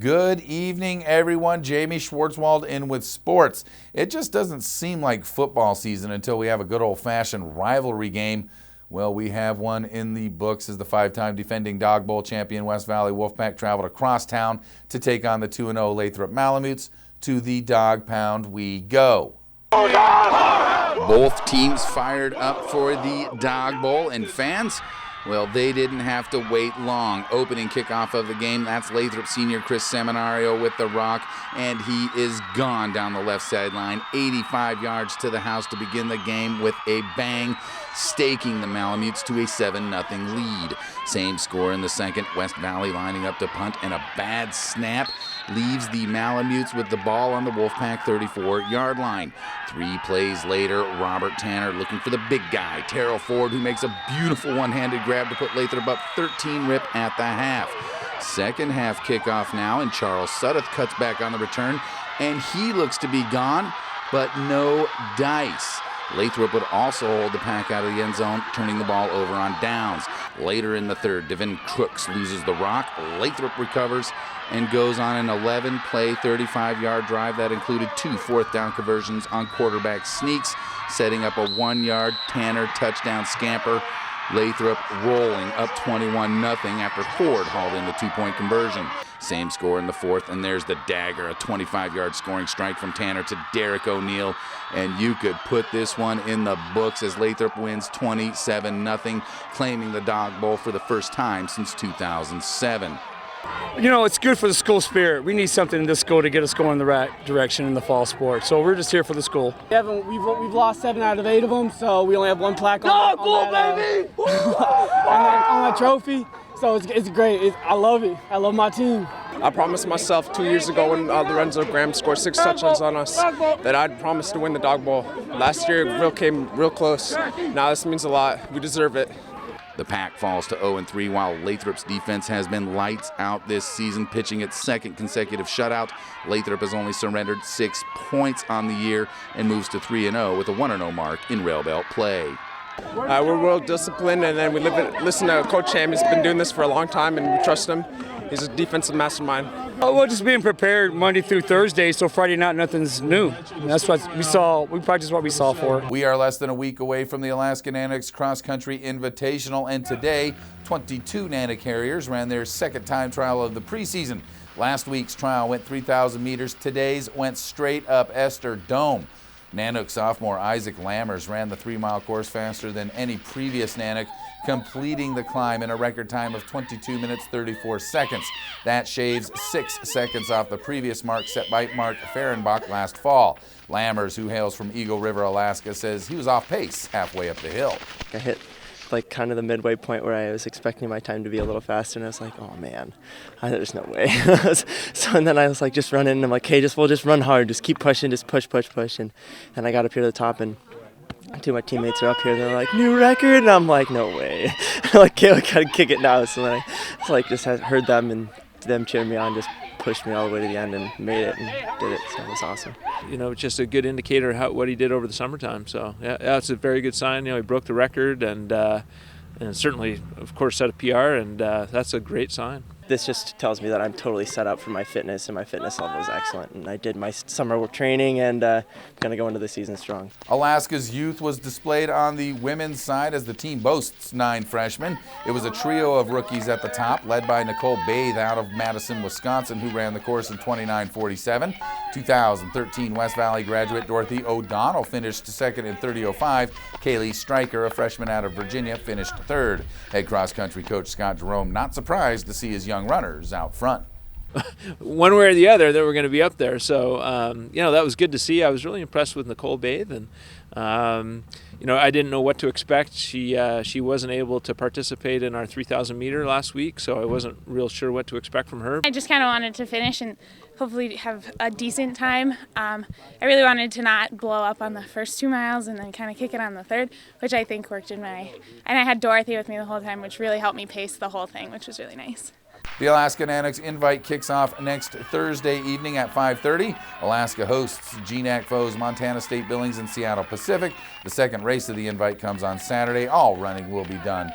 Good evening, everyone. Jamie Schwartzwald in with sports. It just doesn't seem like football season until we have a good old-fashioned rivalry game. Well, we have one in the books as the five-time defending Dog Bowl champion West Valley Wolfpack traveled across town to take on the 2-0 Lathrop Malamutes. To the Dog Pound we go. Both teams fired up for the Dog Bowl, and fans, well, they didn't have to wait long. Opening kickoff of the game, that's Lathrop senior Chris Seminario with the rock, and he is gone down the left sideline, 85 yards to the house to begin the game with a bang, staking the Malamutes to a 7-0 lead. Same score in the second. West Valley lining up to punt, and a bad snap leaves the Malamutes with the ball on the Wolfpack 34-yard line. 3 plays later, Robert Tanner looking for the big guy, Terrell Ford, who makes a beautiful one-handed grab to put Lathrop up 13-rip at the half. Second half kickoff now, and Charles Sudduth cuts back on the return, and he looks to be gone, but no dice. Lathrop would also hold the pack out of the end zone, turning the ball over on downs. Later in the third, Devin Crooks loses the rock. Lathrop recovers and goes on an 11-play, 35-yard drive that included 2 fourth-down conversions on quarterback sneaks, setting up a 1-yard Tanner touchdown scamper. Lathrop rolling up 21-0 after Ford hauled in the 2-point conversion. Same score in the fourth, and there's the dagger, a 25-yard scoring strike from Tanner to Derek O'Neill, and you could put this one in the books as Lathrop wins 27-0, claiming the Dog Bowl for the first time since 2007. You know, it's good for the school spirit. We need something in this school to get us going in the right direction in the fall sport. So we're just here for the school. We've lost 7 out of 8 of them, so we only have 1 plaque on that trophy. So it's great. I love it. I love my team. I promised myself 2 years ago when Lorenzo Graham scored 6 touchdowns on us that I'd promise to win the Dog Bowl. Last year it came real close. Now this means a lot. We deserve it. The pack falls to 0-3 while Lathrop's defense has been lights out this season, pitching its second consecutive shutout. Lathrop has only surrendered 6 points on the year and moves to 3-0 with a 1-0 mark in rail belt play. We're real disciplined, and then we listen to Coach Ham. He's been doing this for a long time, and we trust him. He's a defensive mastermind. Oh, we're just being prepared Monday through Thursday, so Friday night nothing's new. That's what we saw. We practiced what we saw for. We are less than a week away from the Alaska Nanooks Cross Country Invitational, and today 22 Nanook carriers ran their second time trial of the preseason. Last week's trial went 3,000 meters. Today's went straight up Esther Dome. Nanook sophomore Isaac Lammers ran the 3-mile course faster than any previous Nanook, completing the climb in a record time of 22 minutes 34 seconds. That shaves 6 seconds off the previous mark set by Mark Fehrenbach last fall. Lammers, who hails from Eagle River, Alaska, says he was off pace halfway up the hill. I hit like kind of the midway point where I was expecting my time to be a little faster, and I was like, oh man, there's no way. So and then I was like just running, and I'm like, hey, we'll just run hard, just keep pushing, just push, and I got up here to the top, and 2 of my teammates are up here, they're like, new record, and I'm like, no way. I'm like, okay, we gotta kick it now. So then I just heard them, and them cheering me on, just pushed me all the way to the end and made it and did it, so it was awesome. You know, it's just a good indicator of what he did over the summertime. So yeah, it's a very good sign. You know, he broke the record and certainly, of course, set a PR, and that's a great sign. This just tells me that I'm totally set up for my fitness, and my fitness level is excellent. And I did my summer training, and I'm going to go into the season strong. Alaska's youth was displayed on the women's side as the team boasts 9 freshmen. It was a trio of rookies at the top, led by Nicole Bathe out of Madison, Wisconsin, who ran the course in 29:47. 2013 West Valley graduate Dorothy O'Donnell finished second in 30:05. Kaylee Stryker, a freshman out of Virginia, finished third. Head cross-country coach Scott Jerome not surprised to see his young runners out front. One way or the other, they were going to be up there. So, you know, that was good to see. I was really impressed with Nicole Bathe, and you know, I didn't know what to expect. She wasn't able to participate in our 3,000 meter last week, so I wasn't real sure what to expect from her. I just kind of wanted to finish and hopefully have a decent time. I really wanted to not blow up on the first 2 miles and then kind of kick it on the third, which I think worked and I had Dorothy with me the whole time, which really helped me pace the whole thing, which was really nice. The Alaska Nanooks Invite kicks off next Thursday evening at 5:30. Alaska hosts GNAC foes Montana State Billings and Seattle Pacific. The second race of the Invite comes on Saturday. All running will be done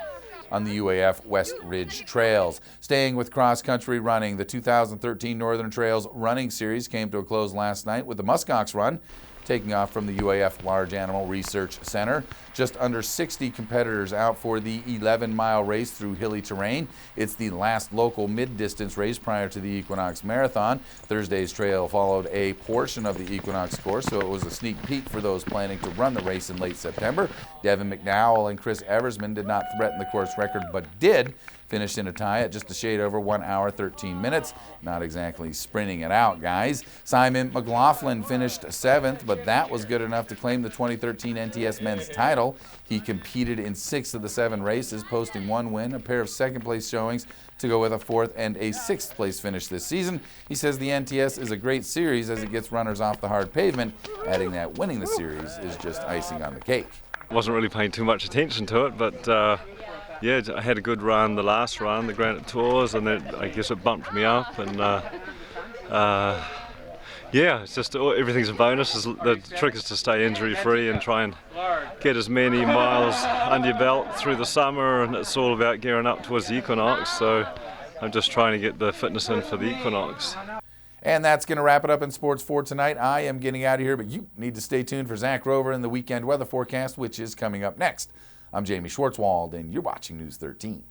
on the UAF West Ridge Trails. Staying with cross-country running, the 2013 Northern Trails Running Series came to a close last night with the Muskox Run taking off from the UAF Large Animal Research Center. Just under 60 competitors out for the 11-mile race through hilly terrain. It's the last local mid-distance race prior to the Equinox Marathon. Thursday's trail followed a portion of the Equinox course, so it was a sneak peek for those planning to run the race in late September. Devin McDowell and Chris Eversman did not threaten the course record, but did finish in a tie at just a shade over 1 hour, 13 minutes. Not exactly sprinting it out, guys. Simon McLaughlin finished 7th, but that was good enough to claim the 2013 NTS men's title. He competed in 6 of the 7 races, posting 1 win, a pair of second-place showings to go with a 4th and a 6th-place finish this season. He says the NTS is a great series as it gets runners off the hard pavement, adding that winning the series is just icing on the cake. Wasn't really paying too much attention to it, but yeah, I had a good run the last run, the Granite Tours, and then I guess it bumped me up. And yeah, it's just everything's a bonus. The trick is to stay injury-free and try and get as many miles under your belt through the summer, and it's all about gearing up towards the Equinox. So I'm just trying to get the fitness in for the Equinox. And that's going to wrap it up in sports for tonight. I am getting out of here, but you need to stay tuned for Zach Rover and the weekend weather forecast, which is coming up next. I'm Jamie Schwartzwald, and you're watching News 13.